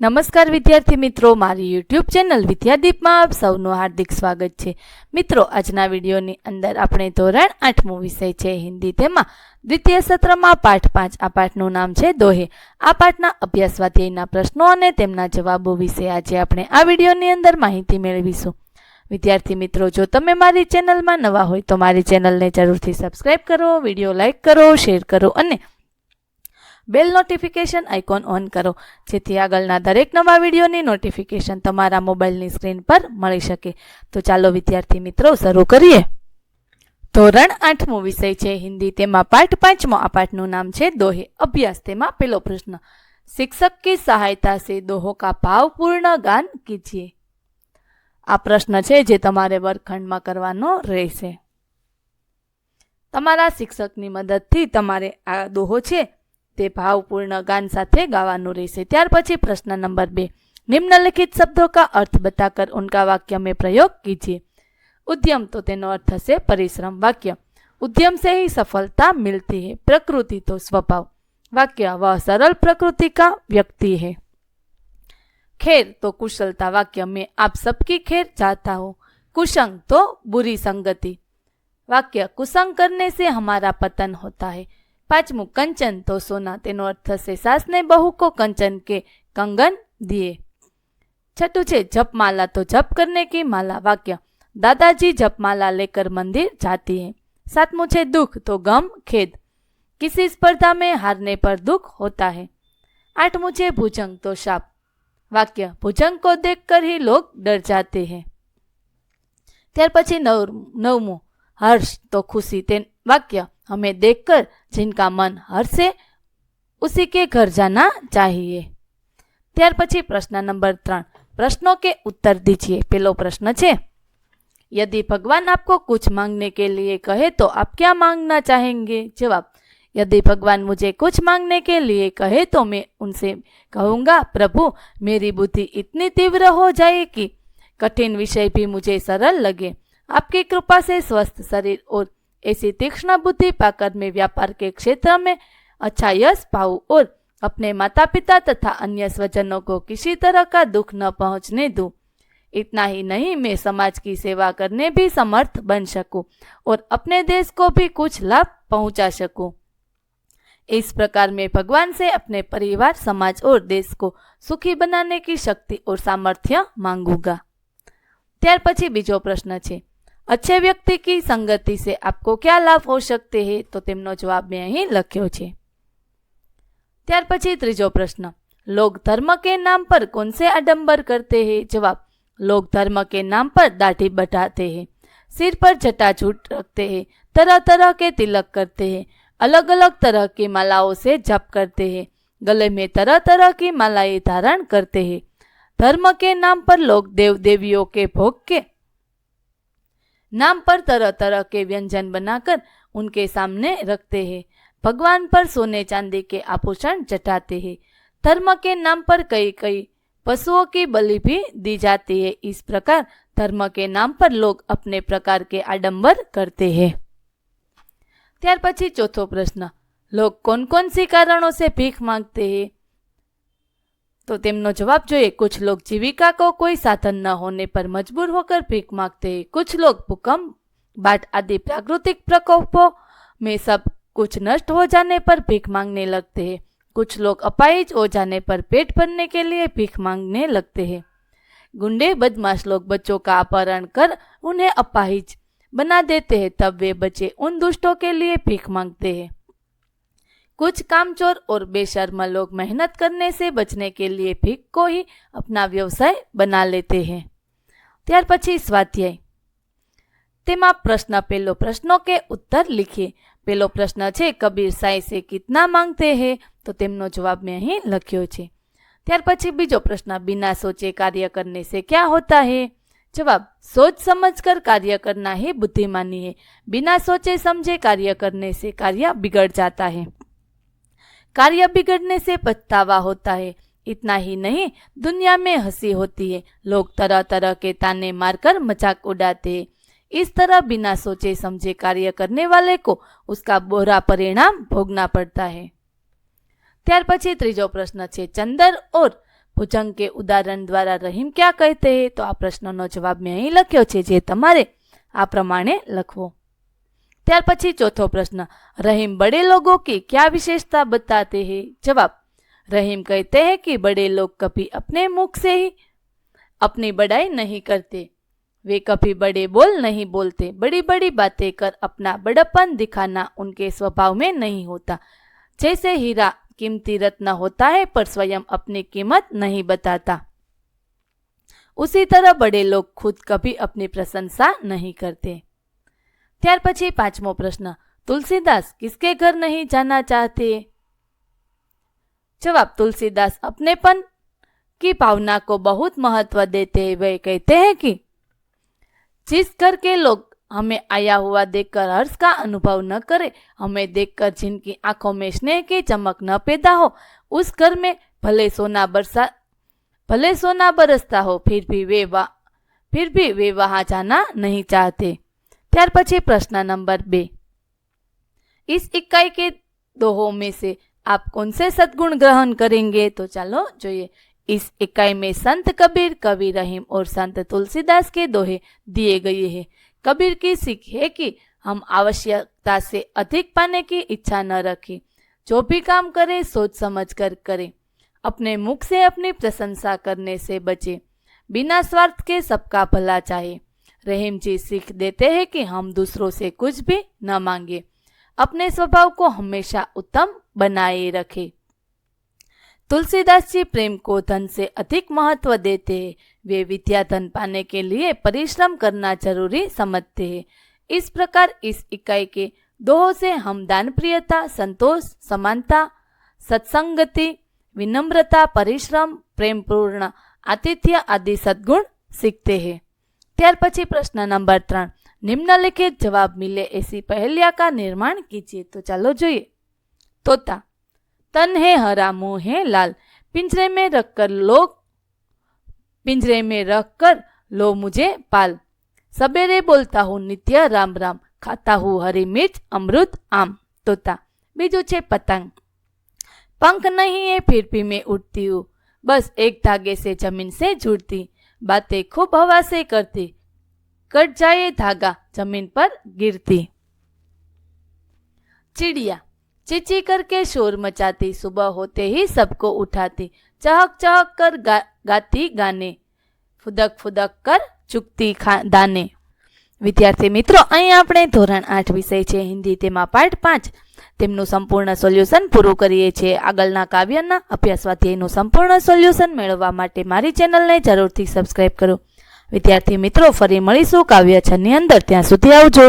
નમસ્કાર વિદ્યાર્થી મિત્રો, મારી યુટ્યુબ ચેનલ વિદ્યાદીપમાં આપ સૌનું હાર્દિક સ્વાગત છે. મિત્રો, આજના વિડીયોની અંદર આપણે ધોરણ 8મો વિષય છે હિન્દી, તેમાં દ્વિતીય સત્રમાં પાઠ 5. આ પાઠનું નામ છે દોહે. આ પાઠના અભ્યાસ સ્વાધ્યાયના પ્રશ્નો અને તેમના જવાબો વિશે આજે આપણે આ વિડીયોની અંદર માહિતી મેળવીશું. વિદ્યાર્થી મિત્રો, જો તમે મારી ચેનલમાં નવા હોય તો મારી ચેનલને જરૂરથી સબસ્ક્રાઈબ કરો, વિડીયો લાઇક કરો, શેર કરો અને બેલ નોટિફિકેશન આઇકોન ઓન કરો, જેથી આગળના દરેક નવા વિડીયોની નોટિફિકેશન તમારા મોબાઈલની સ્ક્રીન પર મળી શકે. તો ચાલો વિદ્યાર્થી મિત્રો શરૂ કરીએ. ધોરણ 8મો વિષય છે હિન્દી, તેમાં પાઠ 5મો. આ પાઠનું નામ છે દોહે. અભ્યાસ. તેમાં પહેલો પ્રશ્ન, शिक्षक की सहायता से दोहों का भावपूर्ण गान कीजिए. આ પ્રશ્ન છે જે તમારે વર્ગખંડમાં કરવાનો રહેશે. તમારા શિક્ષકની મદદથી તમારે આ દોહો છે તે ભાવपूर्ण गान સાથે ગાવાનું રહેશે. ત્યાર પછી પ્રશ્ન નંબર 2, निम्नलिखित शब्दों का अर्थ बताकर उनका वाक्य में प्रयोग कीजिए. उद्यम, तो तेनो अर्थ है परिश्रम. वाक्य, उद्यम से ही सफलता मिलती है. प्रकृति, तो स्वभाव. वाक्य, वह सरल प्रकृति का व्यक्ति है. खैर, तो कुशलता. वाक्य, मैं आप सबकी खैर चाहता हूँ. कुसंग, तो बुरी संगति. वाक्य, कुसंग करने से हमारा पतन होता है. 5, कंचन, तो सोना. तेनो अर्थ से सास ने बहू को कंचन के कंगन दिए. 6, जपमाला, तो जप करने की माला. वाक्य, दादाजी जपमाला लेकर मंदिर जाती है. 7, दुख, तो गम, खेद. किसी स्पर्धा में हारने पर दुख होता है. 8, भुजंग, तो शाप. वाक्य, भुजंग को देखकर ही लोग डर जाते हैं. त्यार पछी 9, हर्ष, तो खुशी. वाक्य, हमें देखकर जिनका मन हर्षे उसी के घर जाना चाहिए. त्यार पछी प्रश्न नंबर 3, प्रश्नों के उत्तर दीजिए. पहलो प्रश्न है, यदि भगवान आपको कुछ मांगने के लिए कहे तो आप क्या मांगना चाहेंगे. जवाब, यदि भगवान मुझे कुछ मांगने के लिए कहे तो मैं उनसे कहूँगा, प्रभु मेरी बुद्धि इतनी तीव्र हो जाए कि कठिन विषय भी मुझे सरल लगे. आपकी कृपा से स्वस्थ शरीर और ऐसी तीक्ष्ण बुद्धि पाकर मैं व्यापार के क्षेत्र में अच्छा यश पाऊं और अपने माता पिता तथा अन्य स्वजनों को किसी तरह का दुख न पहुंचने दूं. इतना ही नहीं, मैं समाज की सेवा करने भी समर्थ बन सकूं और अपने देश को भी कुछ लाभ पहुंचा सकूं. इस प्रकार मैं भगवान से अपने परिवार, समाज और देश को सुखी बनाने की शक्ति और सामर्थ्य मांगूंगा. त्यार पछी बीजो प्रश्न है, अच्छे व्यक्ति की संगति से आपको क्या लाभ हो सकते हैं. तो तेमनो जवाब मैं અહીં લખ્યો છે. ત્યાર પછી ત્રીજો પ્રશ્ન, लोग धर्म के नाम पर कौन से आडंबर करते हैं. जवाब, लोग धर्म के नाम पर दाढ़ी बढ़ाते हैं, सिर पर जटाजूट रखते हैं, तरह तरह के तिलक करते हैं, अलग अलग तरह की मालाओं से जप करते हैं, गले में तरह तरह की मालाएं धारण करते हैं. धर्म के नाम पर लोग देव देवियों के भोग के नाम पर तरह तरह के व्यंजन बनाकर उनके सामने रखते हैं. भगवान पर सोने चांदी के आभूषण चढ़ाते हैं. धर्म के नाम पर कई कई पशुओं की बलि भी दी जाती है. इस प्रकार धर्म के नाम पर लोग अपने प्रकार के आडंबर करते हैं. त्यार पछी चौथो प्रश्न, लोग कौन कौन सी कारणों से भीख मांगते हैं. तो तेमनो जवाब જોઈએ. कुछ लोग जीविका को कोई साधन न होने पर मजबूर होकर भीख मांगते हैं. कुछ लोग भूकंप, बाढ़ आदि प्राकृतिक प्रकोपों में सब कुछ नष्ट हो जाने पर भीख मांगने लगते हैं. कुछ लोग अपाहिज हो जाने पर पेट भरने के लिए भीख मांगने लगते हैं. गुंडे बदमाश लोग बच्चों का अपहरण कर उन्हें अपाहिज बना देते हैं, तब वे बच्चे उन दुष्टों के लिए भीख मांगते हैं. कुछ कामचोर और बेशर्म लोग मेहनत करने से बचने के लिए भीख को ही अपना व्यवसाय बना लेते हैं. त्यार पछी स्वाध्याय. तेमा प्रश्न, पहलो प्रश्नों के उत्तर लिखिए. पहलो प्रश्न है, कबीर साई से कितना मांगते हैं. तो तेमनो जवाब मैं અહીં લખ્યો છે. ત્યાર પછી બીજો પ્રશ્ન, बिना सोचे कार्य करने से क्या होता है. जवाब, सोच समझकर कार्य करना ही बुद्धिमानी है. बिना सोचे समझे कार्य करने से कार्य बिगड़ जाता है. कार्य बिगड़ने से पछतावा होता है. इतना ही नहीं, दुनिया में हंसी होती है. लोग तरह तरह के ताने मारकर मजाक उड़ाते हैं. इस तरह बिना सोचे समझे कार्य करने वाले को उसका बुरा परिणाम भोगना पड़ता है. ત્યાર પછી ત્રીજો પ્રશ્ન છે, ચંદર और भुजंग के उदाहरण द्वारा रहीम क्या कहते हैं? तो आ प्रश्नનો જવાબ મેં અહીં લખ્યો છે, જે તમારે આ પ્રમાણે લખવો। ત્યાર પછી ચોથો પ્રશ્ન, रहीम बड़े लोगों की क्या विशेषता बताते हैं? जवाब, रहीम कहते हैं कि बड़े लोग कभी अपने मुख से ही अपनी बड़ाई नहीं करते, वे कभी बड़े बोल नहीं बोलते, बड़ी बड़ी बातें कर अपना बड़प्पन दिखाना उनके स्वभाव में नहीं होता। जैसे हीरा कीमती रत्न होता है पर स्वयं अपनी कीमत नहीं बताता, उसी तरह बड़े लोग खुद कभी अपनी प्रशंसा नहीं करते। ત્યાર પછી પાંચમો પ્રશ્ન, तुलसीदास किसके घर नहीं जाना चाहते? जवाब, तुलसीदास अपनेपन की भावना को बहुत महत्व देते हैं। वे कहते हैं कि जिस घर के लोग हमें आया हुआ देखकर हर्ष का अनुभव न करे, हमें देखकर जिनकी आंखों में स्नेह की चमक न पैदा हो, उस घर में भले सोना बरसता हो फिर भी वे वहां जाना नहीं चाहते। ત્યાર પછી પ્રશ્ન નંબર 2, इस इकाई के दोहों में से आप कौन से सद्गुण ग्रहण करेंगे? तो चलो જોઈએ। इस इकाई में संत कबीर, कवि रहीम और संत तुलसीदास के दोहे दिए गए हैं। कबीर की सीख है कि हम आवश्यकता से अधिक पाने की इच्छा न रखें, जो भी काम करें सोच समझ कर करें, अपने मुख से अपनी प्रशंसा करने से बचे, बिना स्वार्थ के सबका भला चाहे। रहीम जी सीख देते हैं कि हम दूसरों से कुछ भी न मांगे, अपने स्वभाव को हमेशा उत्तम बनाए रखें। तुलसीदास जी प्रेम को धन से अधिक महत्व देते हैं, वे विद्या धन पाने के लिए परिश्रम करना जरूरी समझते हैं। इस प्रकार इस इकाई के दोहों से हम दान प्रियता, संतोष, समानता, सत्संगति, विनम्रता, परिश्रम, प्रेम पूर्ण आतिथ्य आदि सद्गुण सीखते हैं। ત્યાર પછી પ્રશ્ન નંબર 3, निम्नलिखित जवाब मिले ऐसी पहेलिया का निर्माण कीजिए। तो चलो જોઈએ। तोता, तन है हरा मुंह है लाल, पिंजरे में रख कर लो मुझे पाल, सबेरे बोलता हूँ नित्य राम राम, खाता हूँ हरी मिर्च अमृत आम। तोता। बीजू छे पतंग, पंख नहीं है फिर भी मैं उड़ती हूँ, बस एक धागे से जमीन से जुड़ती, बातें खूब हवा से करती, कट जाए धागा जमीन पर गिरती। चिड़िया, चींची करके शोर मचाती, सुबह होते ही सबको उठाती, चहक चहक कर गाती गाने, फुदक फुदक कर चुकती दाने। विद्यार्थी मित्रों, અહીં આપણે ધોરણ 8 વિષય છે હિન્દી, તેમાં પાઠ 5 તેમનું સંપૂર્ણ સોલ્યુશન પૂરું કરીએ છીએ। આગળના કાવ્યના અભ્યાસ સ્વાધ્યાયનું સંપૂર્ણ સોલ્યુશન મેળવવા માટે મારી ચેનલને જરૂરથી સબસ્ક્રાઇબ કરો। વિદ્યાર્થી મિત્રો, ફરી મળીશું કાવ્ય 6 ની અંદર, ત્યાં સુધી આવજો।